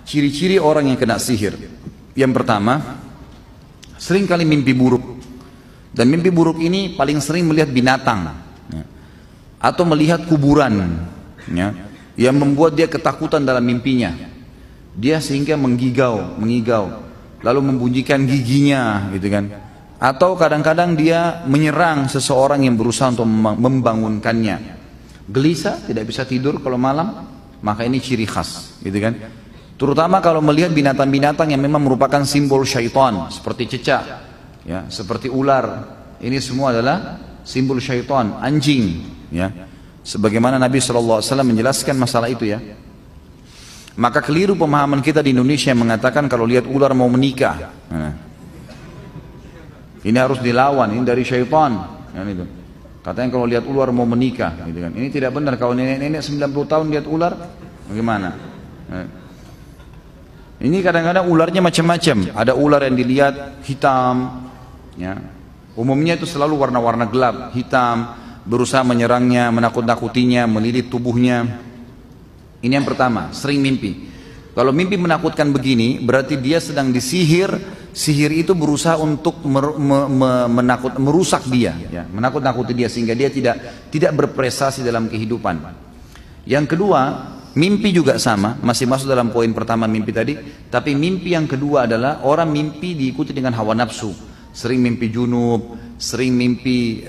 ciri-ciri orang yang kena sihir. Yang pertama, sering kali mimpi buruk. Dan mimpi buruk ini paling sering melihat binatang, ya, atau melihat kuburan, ya, yang membuat dia ketakutan dalam mimpinya. Dia sehingga mengigau, lalu membunyikan giginya, gitu kan. Atau kadang-kadang dia menyerang seseorang yang berusaha untuk membangunkannya. Gelisah, tidak bisa tidur kalau malam, maka ini ciri khas, gitu kan. Terutama kalau melihat binatang-binatang yang memang merupakan simbol syaitan, seperti cecak, ya, seperti ular. Ini semua adalah simbol syaitan, anjing, ya. Sebagaimana Nabi SAW menjelaskan masalah itu, ya. Maka keliru pemahaman kita di Indonesia yang mengatakan kalau lihat ular mau menikah, nah, ini harus dilawan, ini dari syaitan, ya, itu. Katanya kalau lihat ular mau menikah, gitu kan. Ini tidak benar. Kalau nenek-nenek 90 tahun lihat ular, bagaimana? Nah. Ini kadang-kadang ularnya macam-macam. Ada ular yang dilihat hitam, ya. Umumnya itu selalu warna-warna gelap, hitam, berusaha menyerangnya, menakut-nakutinya, melilit tubuhnya. Ini yang pertama, sering mimpi. Kalau mimpi menakutkan begini, berarti dia sedang disihir. Sihir itu berusaha untuk merusak dia, ya, menakut-nakuti dia sehingga dia tidak berprestasi dalam kehidupan. Yang kedua, mimpi juga sama, masih masuk dalam poin pertama mimpi tadi. Tapi mimpi yang kedua adalah orang mimpi diikuti dengan hawa nafsu. Sering mimpi junub, sering mimpi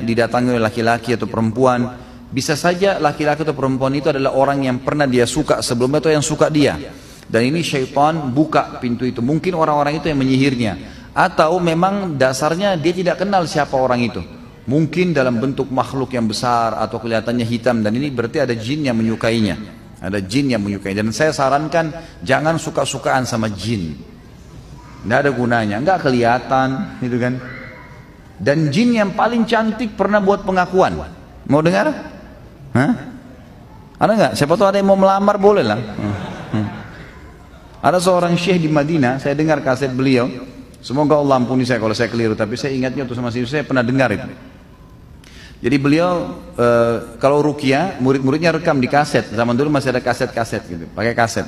didatangi oleh laki-laki atau perempuan. Bisa saja laki-laki atau perempuan itu adalah orang yang pernah dia suka sebelumnya atau yang suka dia. Dan ini syaitan buka pintu itu. Mungkin orang-orang itu yang menyihirnya. Atau memang dasarnya dia tidak kenal siapa orang itu. Mungkin dalam bentuk makhluk yang besar atau kelihatannya hitam. Dan ini berarti ada jin yang menyukainya. Ada jin yang menyukainya. Dan saya sarankan jangan suka-sukaan sama jin. Tidak ada gunanya. Nggak kelihatan, gitu kan. Dan jin yang paling cantik pernah buat pengakuan. Mau dengar? Hah? Ada nggak? Siapa tahu ada yang mau melamar, boleh lah. Ada seorang syekh di Madinah, saya dengar kaset beliau. Semoga Allah ampuni saya kalau saya keliru, tapi saya ingatnya waktu sama saya pernah dengar itu. Jadi beliau kalau ruqyah, murid-muridnya rekam di kaset. Zaman dulu masih ada kaset-kaset gitu, pakai kaset.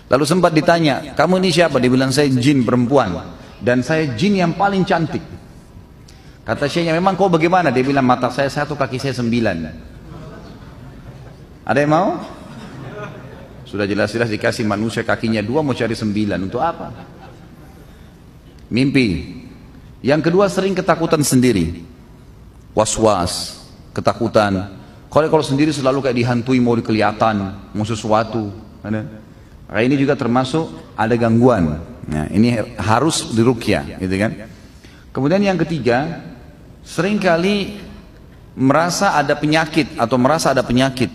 Lalu sempat ditanya, kamu ini siapa? Dia bilang, saya jin perempuan dan saya jin yang paling cantik. Kata syekhnya, memang kau bagaimana? Dia bilang, mata saya 1, kaki saya 9. Ada yang mau? Sudah jelas-jelas dikasih manusia kakinya 2, mau cari 9. Untuk apa? Mimpi. Yang kedua, sering ketakutan sendiri. Was-was, ketakutan. Kalau sendiri selalu kayak dihantui, mau kelihatan, mau sesuatu. Nah, ini juga termasuk ada gangguan. Nah, ini harus diruqyah, gitu kan? Kemudian yang ketiga, seringkali merasa ada penyakit atau merasa ada penyakit.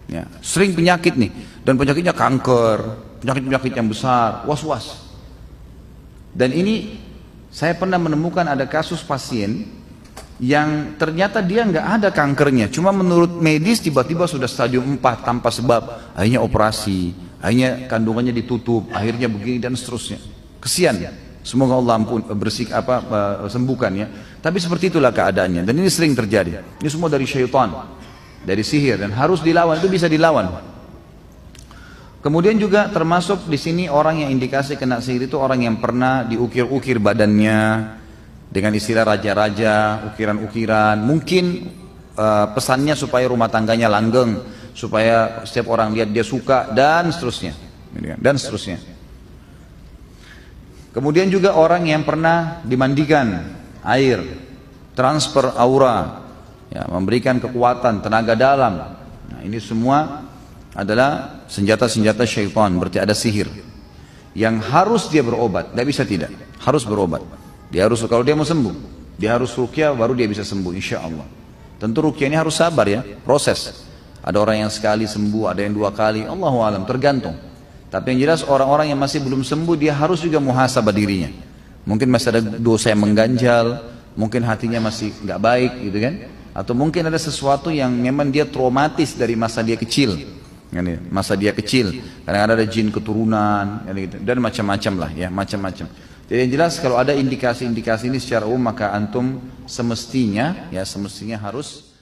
Ya, sering penyakit nih, dan penyakitnya kanker, penyakit-penyakit yang besar, was-was. Dan ini saya pernah menemukan ada kasus pasien yang ternyata dia nggak ada kankernya, cuma menurut medis tiba-tiba sudah stadium 4 tanpa sebab, akhirnya operasi, akhirnya kandungannya ditutup, akhirnya begini dan seterusnya. Kesian, semoga Allah sembuhkan ya. Tapi seperti itulah keadaannya, dan ini sering terjadi. Ini semua dari syaitan, dari sihir, dan harus dilawan. Itu bisa dilawan. Kemudian juga termasuk di sini orang yang indikasi kena sihir itu orang yang pernah diukir-ukir badannya dengan istilah raja-raja, ukiran-ukiran. Mungkin pesannya supaya rumah tangganya langgeng, supaya setiap orang lihat dia suka, dan seterusnya. Dan seterusnya. Kemudian juga orang yang pernah dimandikan air, transfer aura, ya, memberikan kekuatan, tenaga dalam. Nah, ini semua adalah senjata-senjata syaitan, berarti ada sihir yang harus dia berobat, tidak bisa tidak, harus berobat. Dia harus, kalau dia mau sembuh, dia harus ruqyah, baru dia bisa sembuh, insya Allah. Tentu ruqyah ini harus sabar ya, proses. Ada orang yang sekali sembuh, ada yang 2 kali, Allahu alam, tergantung. Tapi yang jelas orang-orang yang masih belum sembuh, dia harus juga muhasabah dirinya. Mungkin masih ada dosa yang mengganjal, mungkin hatinya masih nggak baik, gitu kan? Atau mungkin ada sesuatu yang memang dia traumatis dari masa dia kecil, masa dia kecil. Kadang-kadang ada jin keturunan, dan macam-macam lah ya, macam-macam. Jadi yang jelas kalau ada indikasi-indikasi ini secara umum, maka antum semestinya harus